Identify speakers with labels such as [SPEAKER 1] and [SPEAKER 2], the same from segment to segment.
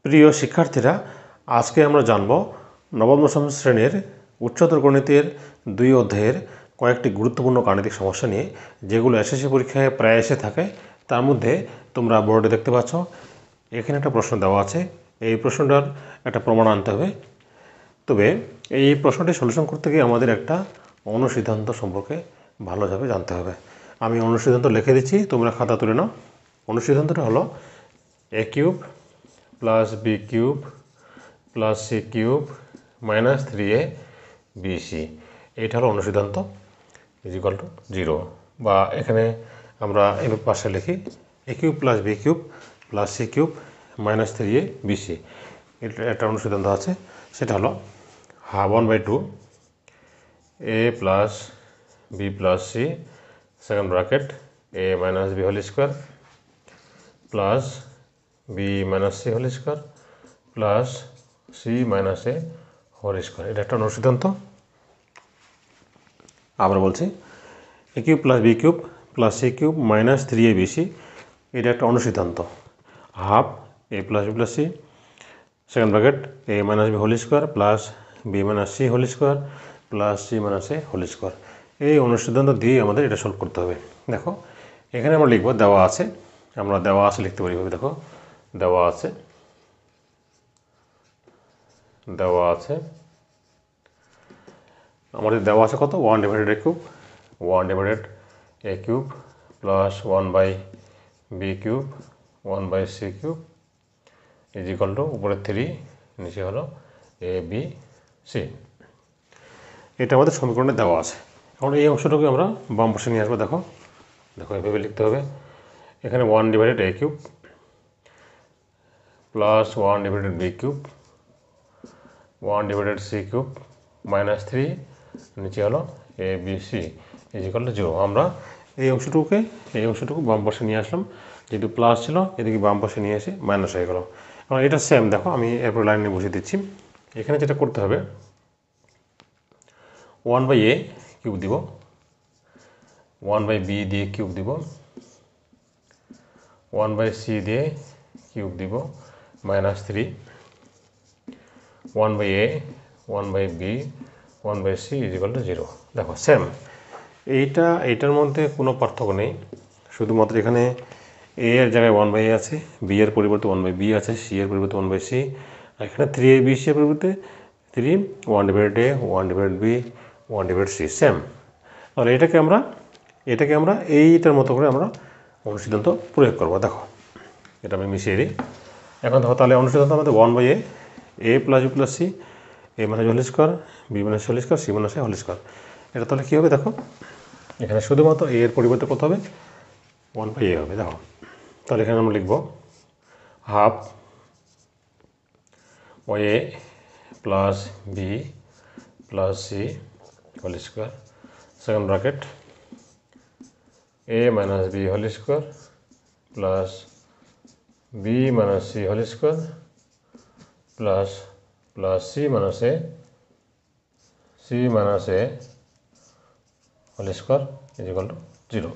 [SPEAKER 1] প্রিয় শিক্ষার্থীরা, আজকে আমরা জানব নবম দশম শ্রেণীর উচ্চতর গণিতের ২ অধ্যায়ের কয়েকটি গুরুত্বপূর্ণ গাণিতিক সমস্যা নিয়ে, যেগুলো এসএসসি পরীক্ষায় প্রায় এসে থাকে। তার মধ্যে তোমরা বোর্ডে দেখতে পাচ্ছ এখানে একটা প্রশ্ন দেওয়া আছে। এই প্রশ্নটার একটা প্রমাণ আনতে হবে। তবে এই প্রশ্নটি সলিউশন করতে গিয়ে আমাদের একটা অনুসিদ্ধান্ত সম্পর্কে ভালোভাবে জানতে হবে। আমি অনুসিদ্ধান্ত লিখে দিচ্ছি, তোমরা খাতা তুলে নাও। অনুসিদ্ধান্তটা হলো a cube plus B cube plus C cube minus 3a bc। এটা হলো অনুসিদ্ধান্ত ইজিক্যাল টু 0, বা এখানে আমরা এই পাশে লিখি a cube plus B cube plus C cube minus 3a bc। এটা একটা অনুসিদ্ধান্ত আছে, সেটা হলো 1/2 a plus B plus C second bracket a minus B whole square plus B minus C whole square plus C minus A whole square. এটা একটা অনুসিদ্ধান্ত। আবার বলছি A cube plus B cube plus C cube minus 3a bc। এটা একটা অনুসিদ্ধান্ত। Half A plus B plus C second bracket A minus B whole square plus B minus C whole square plus C minus A whole square. এই অনুসিদ্ধান্ত দিয়ে আমাদের এটা solve করতে হবে। দেখো এখানে আমরা লিখব দেওয়া আছে, আমরা দেওয়া আছে লিখতে পারি। দেখো দেওয়া আছে আমাদের দেওয়া আছে কত, 1 divided A cube 1 divided A cube plus 1/বি কিউব 1/সি কিউব ইজিক্যাল টু উপরে 3 নিচে হলো এ বি সি। এটা আমাদের সমীকরণে দেওয়া আছে। এখন এই অংশটুকু আমরা বাম পাশে নিয়ে আসবো। দেখো এভাবে লিখতে হবে। এখানে 1 divided A cube plus 1 divided B cube 1 divided C cube minus 3 নিচে হলো A B C equal to 0। আমরা এই অংশটুকু বাম পাশে নিয়ে আসলাম। যেহেতু প্লাস ছিল, এদিকে বাম পাশে নিয়ে এসে মাইনাস হয়ে গেল। এখন এটা সেম, দেখো আমি এরপর লাইনে বসিয়ে দিচ্ছি। এখানে যেটা করতে হবে 1/a কিউব দিব, 1/b দিয়ে কিউব দিব, 1/c দিয়ে কিউব দিব minus 3, 1/a 1/b 1/c is equal to 0। দেখো সেম, এইটার মধ্যে কোনো পার্থক্য নেই। শুধুমাত্র এখানে a এর জায়গায় 1/a আছে, b এর পরিবর্তে 1/b আছে, c এর পরিবর্তে 1/c, আর এখানে 3a bc এর পরিবর্তে 3 1 divided a 1 divided b 1 divided c same. আর এটাকে আমরা এইটার মতো করে আমরা অনুসিদ্ধান্ত প্রয়োগ করবো। দেখো এটা আমি মিশিয়ে দিই। এখন দেখো তাহলে অনুসিদ্ধান্ত আমাদের 1/a a plus B plus C A minus whole square B minus whole square C minus whole square. এটা তাহলে কী হবে, দেখো এখানে শুধুমাত্র a এর পরিবর্তে কত হবে, 1/a হবে। দেখো তাহলে এখানে আমরা লিখব half a plus B plus C whole square second bracket a minus B whole square plus B minus C whole square plus C minus A whole square is equal to 0।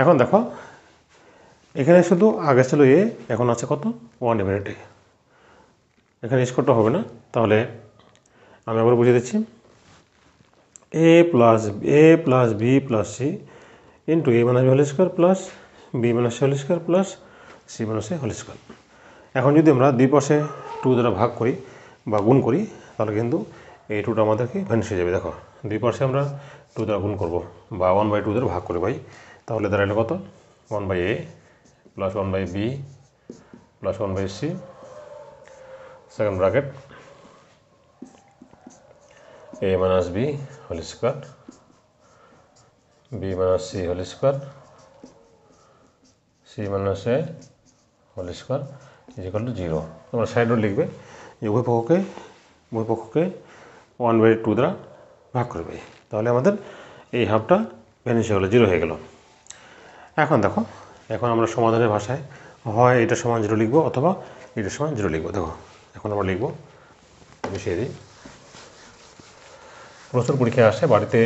[SPEAKER 1] এখন দেখো এখানে শুধু আগে ছিল a, এখন আছে কত, 1 ডিভাইডেড a। এখানে স্কোয়ারটা হবে না, তাহলে আমি আবার বুঝিয়ে দিচ্ছি a plus B plus C into a minus B whole square plus B minus C whole square plus C minus A whole square. এখন যদি আমরা দুই পাশে 2 দ্বারা ভাগ করি বা গুণ করি, তাহলে কিন্তু এই 2টা আমাদেরকে ভ্যানিশ হয়ে যাবে। দেখো দুই পাশে আমরা 2 দ্বারা গুণ করব বা 1/2 দ্বারা ভাগ করে পাই, তাহলে দাঁড়াইলো কত, 1/a plus 1/b plus 1/c second bracket a minus B whole square B minus C whole square C minus A whole square is equal to 0। তোমরা সাইড নোট লিখবে যে উভয় পক্ষকে 1/2 দ্বারা ভাগ করবে, তাহলে আমাদের এই হাফটা ভ্যানিশ হয়ে গেলো, 0 হয়ে গেল। এখন দেখো, এখন আমরা সমাধানের ভাষায় হয় এটা সমান 0 লিখবো অথবা এটা সমান 0 লিখবো। দেখো এখন আমরা লিখবো, মিশিয়ে দিই। প্রচুর পরীক্ষায় আসে, বাড়িতে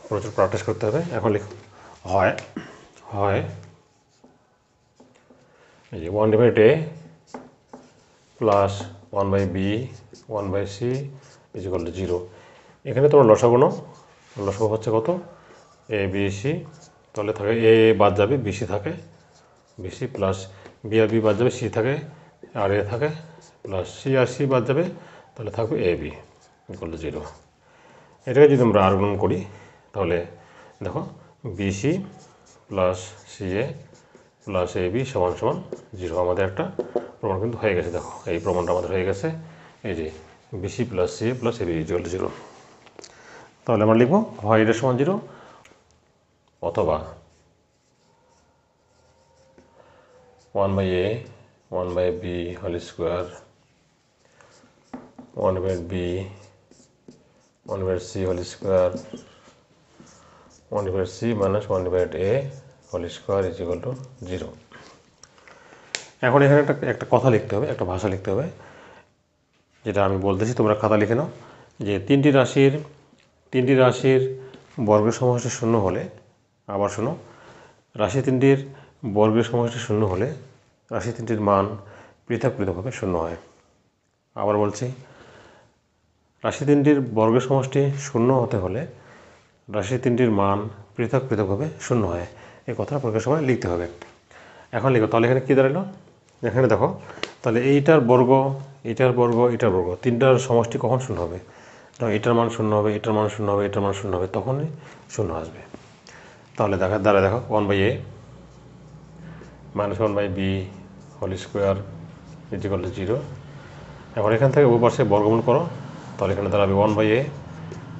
[SPEAKER 1] প্রচুর প্র্যাকটিস করতে হবে। এখন লিখো হয় এই যে 1/a প্লাস 1/b 1/c = 0। এখানে তোমার লসাগু নাও, লসাগু হচ্ছে কত a b c, তাহলে থাকে a বাদ যাবে bc থাকে bc প্লাস b আর b বাদ যাবে c থাকে আর a থাকে প্লাস c আর c বাদ যাবে তাহলে থাকবে ab = 0। এটাকে যদি আমরা আর গুণন করি তাহলে দেখো bc plus ca plus ab = 0। আমাদের একটা প্রমাণ কিন্তু হয়ে গেছে। দেখো এই প্রমাণটা আমাদের হয়ে গেছে, এই যে bc plus ca plus ab = 0। তাহলে আমরা লিখব হয় এটা সমান 0 অথবা 1/a 1/b whole square 1/b 1/c whole square 1/c minus 1/a whole square = 0। এখন এখানে একটা কথা লিখতে হবে, একটা ভাষা লিখতে হবে, যেটা আমি বলতেছি তোমরা খাতা লিখে নাও। যে তিনটি রাশির বর্গের সমষ্টি 0 হলে, আবার শোনো, রাশি তিনটির বর্গের সমষ্টি 0 হলে রাশি তিনটির মান পৃথক পৃথকভাবে 0 হয়। আবার বলছি, রাশি তিনটির বর্গের সমষ্টি 0 হতে হলে রাশি তিনটির মান পৃথক পৃথকভাবে 0 হয়। এই কথাটা পরীক্ষার সময় লিখতে হবে। এখন লিখো, তাহলে এখানে কী দাঁড়ালো, এখানে দেখো, তাহলে এইটার বর্গ এটার বর্গ এটার বর্গ তিনটার সমষ্টি কখন 0 হবে? যখন এটার মান 0 হবে, এটার মান 0 হবে, এটার মান 0 হবে, তখনই 0 আসবে। তাহলে দেখো 1/a minus 1/b whole square = 0। এখন এখান থেকে ওই পাশে বর্গমূল করো, তাহলে এখানে দাঁড়াবে 1/a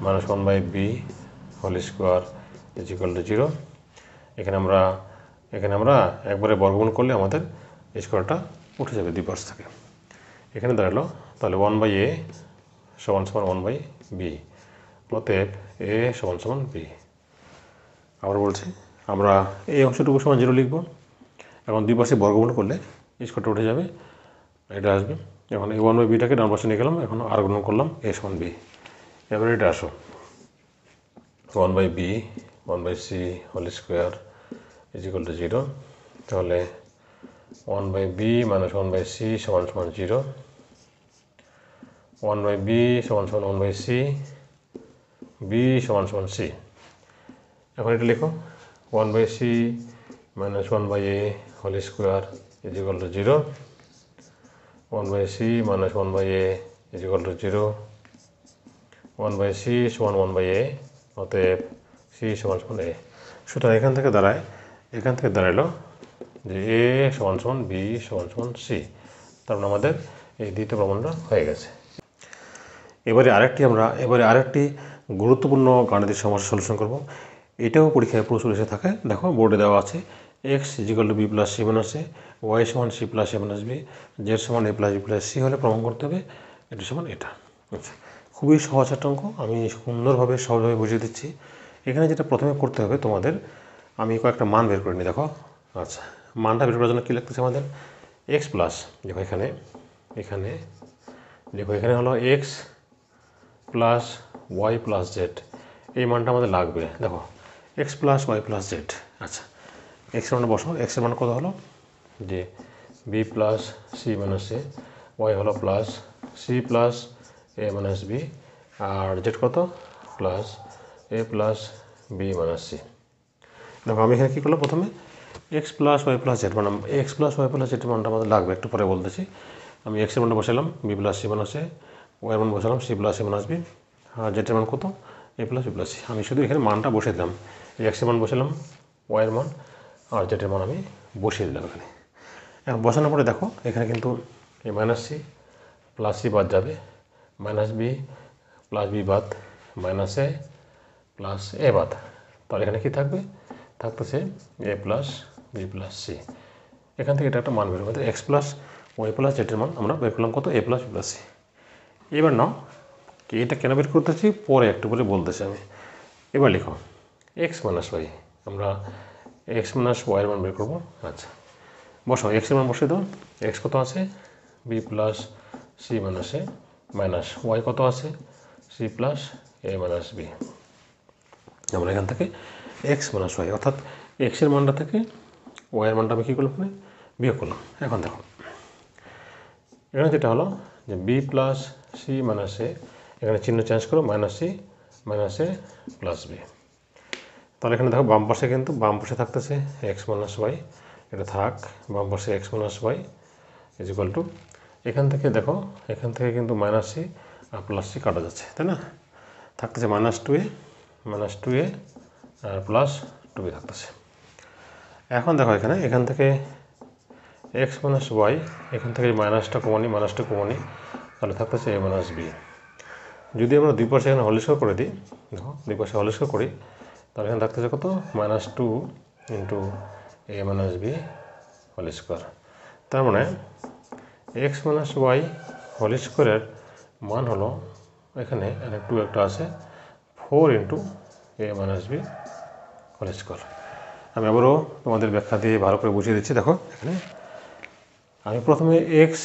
[SPEAKER 1] minus 1/b whole square = 0। এখানে আমরা একবারে বর্গমূল করলে আমাদের স্কোয়ারটা উঠে যাবে দুই পাশ থেকে। এখানে দাঁড়ালো তাহলে 1/a = 1/b, অতএব a = b। আবার বলছি, আমরা এই অংশটুকু সমান 0 লিখব। এখন দুই পাশে বর্গমূল করলে স্কোয়ারটা উঠে যাবে, এটা আসবে। এখন এই 1/bটাকে ডান পাশে নিয়ে গেলাম, এখন আর গুণন করলাম a = b। এবারে এটা আসো 1/b 1/c হোল স্কোয়ার = 0। তাহলে 1/b minus 1/c = 0, 1/b = 1/c, b = c। এখন এটা লিখো 1/c minus 1/a whole square = 0, 1/c minus 1/a = 0, 1/c = 1/a, অতএব c = a। সুতরাং এখান থেকে দাঁড়ালো যে a = b = c। তার মানে আমাদের এই দ্বিতীয় প্রমাণটা হয়ে গেছে। এবারে আরেকটি গুরুত্বপূর্ণ গাণিতিক সমস্যা সলিউশন করব। এটাও পরীক্ষায় প্রচুর এসে থাকে। দেখো বোর্ডে দেওয়া আছে x = b + c - a, y = c + a - b, z = a + b + c হলে প্রমাণ করতে হবে এটা সমান এটা। আচ্ছা, খুবই সহজ একটা অঙ্ক, আমি সুন্দরভাবে সহজভাবে বুঝিয়ে দিচ্ছি। এখানে যেটা প্রথমে করতে হবে তোমাদের, আমি কয়েকটা মান বের করে নিই। দেখো, আচ্ছা, মানটা বের করার জন্য কী লাগতেছে আমাদের, x প্লাস, দেখো এখানে হলো x plus y plus z, এই মানটা আমাদের লাগবে। দেখো x plus y plus z। আচ্ছা, x এর মানে বসো, x এর মান কত হলো যে b plus c minus a, y হলো plus c plus a minus b, আর z কত plus a plus b minus c। দেখো আমি এখানে কী করলাম, প্রথমে x plus y plus z মানে x plus y plus z এর মানটা আমাদের লাগবে, একটু পরে বলতেছি। আমি x এর মানটা বসালাম b plus c minus a, y এর মান বসালাম c plus a minus b, আর z এর মান কত a plus b plus c। আমি শুধু এখানে মানটা বসিয়ে দিলাম, x এর মান বসালাম, y এর মান আর z এর মান আমি বসিয়ে দিলাম এখানে। এখন বসানোর পরে দেখো এখানে কিন্তু এই মাইনাস c প্লাস c বাদ যাবে, মাইনাস b প্লাস b বাদ, মাইনাস a প্লাস a বাদ, তাহলে এখানে কী থাকতেছে a plus b plus c। এখান থেকে এটা একটা মান বের হবে, এক্স প্লাস ওয়াই প্লাস জেডের মান আমরা বের করলাম কত, a plus b plus c। এবার নাও এটা কেন বের করতেছি পরে একটু পরে বলতেছি আমি। এবার লিখো এক্স মাইনাস ওয়াই, আমরা এক্স মাইনাস ওয়াইয়ের মান বের করবো। আচ্ছা, বসো এক্সের মান বসে দাও, এক্স কত আছে b plus c minus a, minus Y কত আছে c plus a minus b। আমরা এখান থেকে এক্স মাইনাস ওয়াই, অর্থাৎ এক্সের মানটা থেকে ওয়াইয়ের মানটা আমি কী করলাম, বিয়োগ করলাম। এখন দেখো এখানে যেটা হলো যে বি প্লাস সি মাইনাস এ, এখানে চিহ্ন চেঞ্জ করো মাইনাস সি মাইনাস এ প্লাস বি। তাহলে এখানে দেখো বাম পাশে থাকতেছে এক্স মাইনাস ওয়াই, এটা থাক, বাম পাশে X minus Y is equal to, এখান থেকে দেখো এখান থেকে কিন্তু মাইনাস সি আর প্লাস সি কাটা যাচ্ছে, তাই না? থাকতেছে মাইনাস টু এ আর প্লাস টু বি থাকতেছে। এখন দেখো এখান থেকে এক্স মাইনাস ওয়াই, এখান থেকে মাইনাসটা কমানি, তাহলে থাকতেছে এ মাইনাস বি। যদি আমরা দুই পাশে এখানে হোল স্কোয়ার করে দিই, দেখো দুই পাশে হোল স্কোয়ার করি, তাহলে এখানে থাকতেছে কত, মাইনাস টু ইন্টু এ মাইনাস বি হোল স্কোয়ার। তার মানে এক্স মাইনাস ওয়াই হোল স্কোয়ারের মান হলো এখানে টু একটা আছে 4 ইন্টু এ মাইনাস বি হোল স্কোয়ার। আমি আবারও তোমাদের ব্যাখ্যা দিয়ে ভালো করে বুঝিয়ে দিচ্ছি। দেখো এখানে আমি প্রথমে এক্স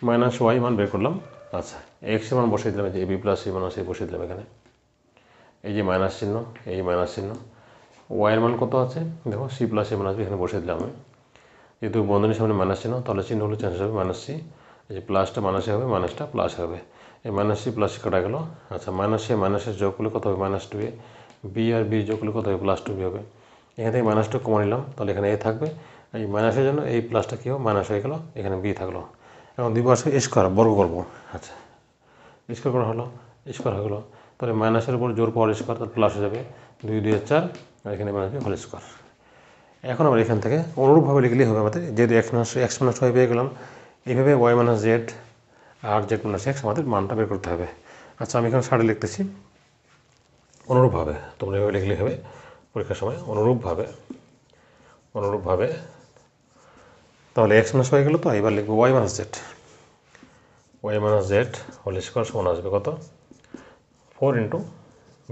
[SPEAKER 1] মাইনাস ওয়াই মান বের করলাম। আচ্ছা, এক্সের মান বসিয়ে দিলাম, যে A B plus C minus এ বসিয়ে দিলাম এখানে, এই যে মাইনাস চিহ্ন, এই মাইনাস চিহ্ন। ওয়াইয়ের মান কত আছে দেখো, সি প্লাস এ মাইনাস বি এখানে বসিয়ে দিলাম আমি। যেহেতু বন্ধনীর সামনে মাইনাস চিহ্ন, তাহলে চিহ্ন হলো চেঞ্জ হবে মাইনাস সি, এই যে প্লাসটা মাইনাসে হবে, মাইনাসটা প্লাস হবে, এই মাইনাস সি প্লাস সি কাটা গেল। আচ্ছা, মাইনাসের যোগ করলে কত হবে, মাইনাস টু এ, বি আর বি যোগ করলে কত হবে, প্লাস টু বি হবে। এখান থেকে মাইনাস টু কমা নিলাম, তাহলে এখানে এ থাকবে, এই মাইনাসের জন্য এই প্লাসটা কী হবে, মাইনাস হয়ে গেল, এখানে বি থাকলো। এখন দুই পাশে স্কোয়ার বর্গ করবো। আচ্ছা, স্কোয়ার করা হলো, স্কোয়ার হয়ে গেলো, তাহলে মাইনাসের উপর জোর পাওয়ার স্কোয়ার, তাহলে প্লাস হয়ে যাবে, 2 2 4, আর এখানে মাইনাস হোল স্কোয়ার। এখন আমরা এখান থেকে অনুরূপভাবে লিখলেই হবে আমাদের, যেহেতু এক্স মাইনাস ওয়াই পেয়ে গেলাম, এইভাবে ওয়াই মাইনাস জেড আর জেড মাইনাস এক্স আমাদের মানটা বের করতে হবে। আচ্ছা, আমি এখানে সাড়ে লিখতেছি অনুরূপভাবে, তোমরা এভাবে লিখলেই হবে পরীক্ষার সময়, অনুরূপভাবে। তাহলে এক্স মাইনাস ওয়াই গেলো, তো এবার লিখবো Y minus Z whole square সমান আসবে কত, 4 into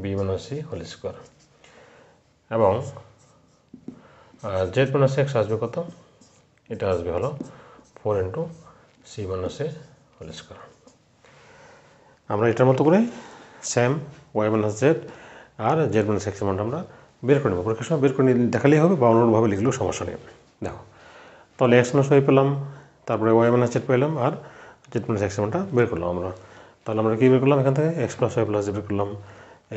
[SPEAKER 1] B minus C whole square, এবং জেড মাইনাস এক্স আসবে কত, এটা আসবে হলো 4 into C minus A whole square. আমরা এটার মতো করে সেম ওয়াই মাইনাস জেড আর জেড মাইনাস এক্সের মানটা আমরা বের করে নেব, পরীক্ষার সময় বের করে দেখালেই হবে, বা অনুরূপভাবে লিখলেও সমস্যা নেই। দেখো তাহলে এক্স মাইনাস ওয়াই পেলাম, তারপরে ওয়াই মাইনাস জেড পেলাম, আর জেড মাইনাস এক্সের মানটা বের করলাম আমরা। তাহলে আমরা কী বের করলাম, এখান থেকে X plus Y plus Z বের করলাম,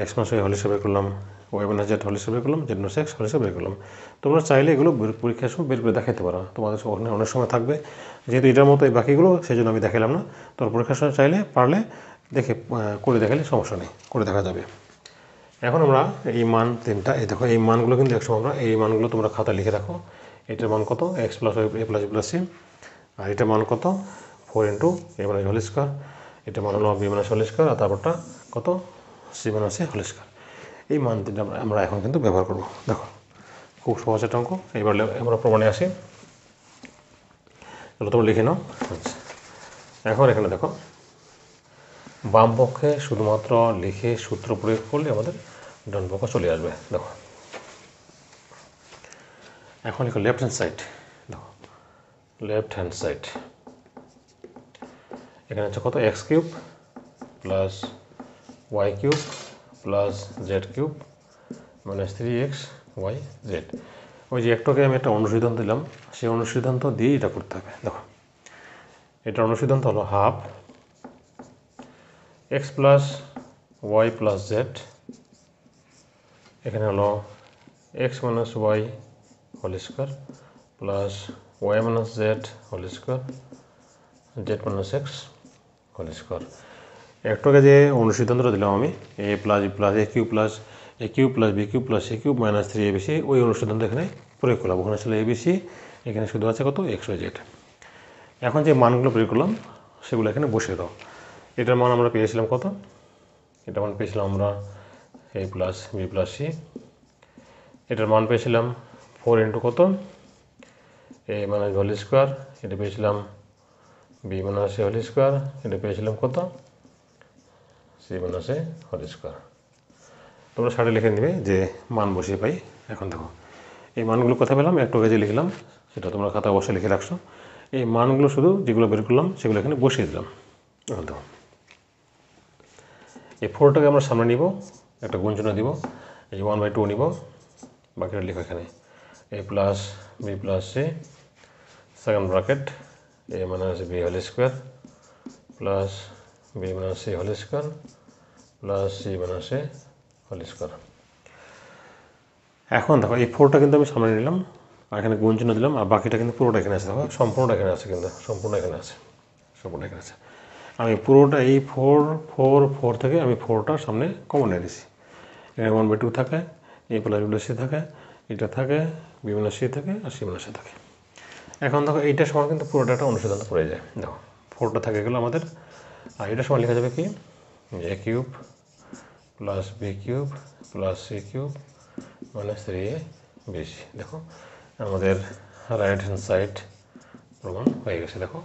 [SPEAKER 1] X minus Y whole square বের করলাম, Y minus Z whole square বের করলাম, Z minus X whole square বের করলাম। তোমরা চাইলে এগুলো পরীক্ষার সময় বের করে দেখাতে পারো, তোমাদের ওখানে অনেক সময় থাকবে, যেহেতু এটার মতো এই বাকিগুলো সেই জন্য আমি দেখালাম না। তোর পরীক্ষার সময় চাইলে পারলে দেখে করে দেখালে সমস্যা নেই, করে দেখা যাবে। এখন আমরা এই মান তিনটা, এই দেখো এই মানগুলো কিন্তু একসময় আমরা এই মানগুলো তোমরা খাতা লিখে রাখো। এটার মান কত, এক্স প্লাস এ প্লাস বি প্লাস সি, আর এটার মান কত, 4 ইন্টু এ মাইনাস হোল স্কোয়ার, এটার মান হলো বি মাইনাস হোল স্কোয়ার, আর তারপরটা কত, C minus A whole square. এই মান তিনটা আমরা এখন কিন্তু ব্যবহার করব। দেখো খুব সহজ একটা অঙ্ক। এবার আমরা প্রমাণে আসি, তাহলে তোমরা লিখে নাও। আচ্ছা, এখন এখানে দেখো বাম পক্ষে শুধুমাত্র লিখে সূত্র প্রয়োগ করলে আমাদের ডান পক্ষ চলে আসবে। দেখো এখন লিখো লেফট হ্যান্ড সাইড, দেখো লেফট হ্যান্ড সাইড, এখানে হচ্ছে কত, X cube plus Y cube plus Z cube minus 3x Y Z. ওই যে একটাকে আমি একটা অনুসিদ্ধান্ত দিলাম, সেই অনুসিদ্ধান্ত দিয়ে এটা করতে হবে। দেখো এটার অনুসিদ্ধান্ত হলো half X plus Y plus Z, এখানে হলো X minus Y whole square plus Y minus Z whole square Z minus X whole square. একটাকে যে অনুসিদ্ধান্তটা দিলাম আমি, A plus B plus A cube plus B cube plus C cube minus 3 ABC, ওই অনুসিদ্ধান্ত এখানে প্রয়োগ করলাম। ওখানে ছিল ABC, এখানে শুধু আছে কত, এক্স ওয়াই জেড। এখন যে মানগুলো প্রয়োগ করলাম সেগুলো এখানে বসিয়ে দাও। এটার মান আমরা পেয়েছিলাম কত, এটার মান পেয়েছিলাম আমরা এ প্লাস বি প্লাস সি, এটার মান পেয়েছিলাম 4 ইন্টু কত, এ মাইনাস হোল স্কোয়ার, এটা পেয়েছিলাম B minus A whole square, এটা পেয়েছিলাম কত, C minus A whole square. তোমরা সাইডে লিখে নেবে যে মান বসিয়ে পাই। এখন দেখো এই মানগুলো কোথায় পেলাম, একটু আগে যে লিখলাম সেটা তোমরা খাতা অবশ্যই লিখে রাখছো। এই মানগুলো শুধু যেগুলো বের করলাম সেগুলো এখানে বসিয়ে দিলাম। এখন দেখো এই 4টাকে আমরা সামনে নিব, একটা গুণচিহ্ন দিব, এই 1/2 নিব, বাকিটা লিখো এখানে A plus B plus C second bracket A minus B whole square plus B minus C whole square plus C minus A whole square. এখন দেখো এই 4টা কিন্তু আমি সামনে নিলাম আর এখানে গুণ চিহ্ন দিলাম, আর বাকিটা কিন্তু পুরোটা এখানে আছে। দেখো সম্পূর্ণটা এখানে আছে, কিন্তু সম্পূর্ণ এখানে আছে, সম্পূর্ণ এখানে আছে। আমি পুরোটা এই 4 থেকে আমি 4টা সামনে কমন নিয়ে দিছি। এখানে 1/2 থাকে, এ প্লাস বি প্লাস সি থাকে, এটা থাকে, বি মাইনাস সি থাকে, আর সি মাইনাস সি থাকে। এখন দেখো এইটার সমান কিন্তু পুরোটা একটা অনুসন্ধান পড়ে যায়। দেখো 4টা থাকে গেলো আমাদের, আর এটার সমান লেখা যাবে কি A cube plus B cube plus C cube minus 3a bc। দেখো আমাদের রাইট হ্যান্ড সাইড প্রমাণ হয়ে গেছে। দেখো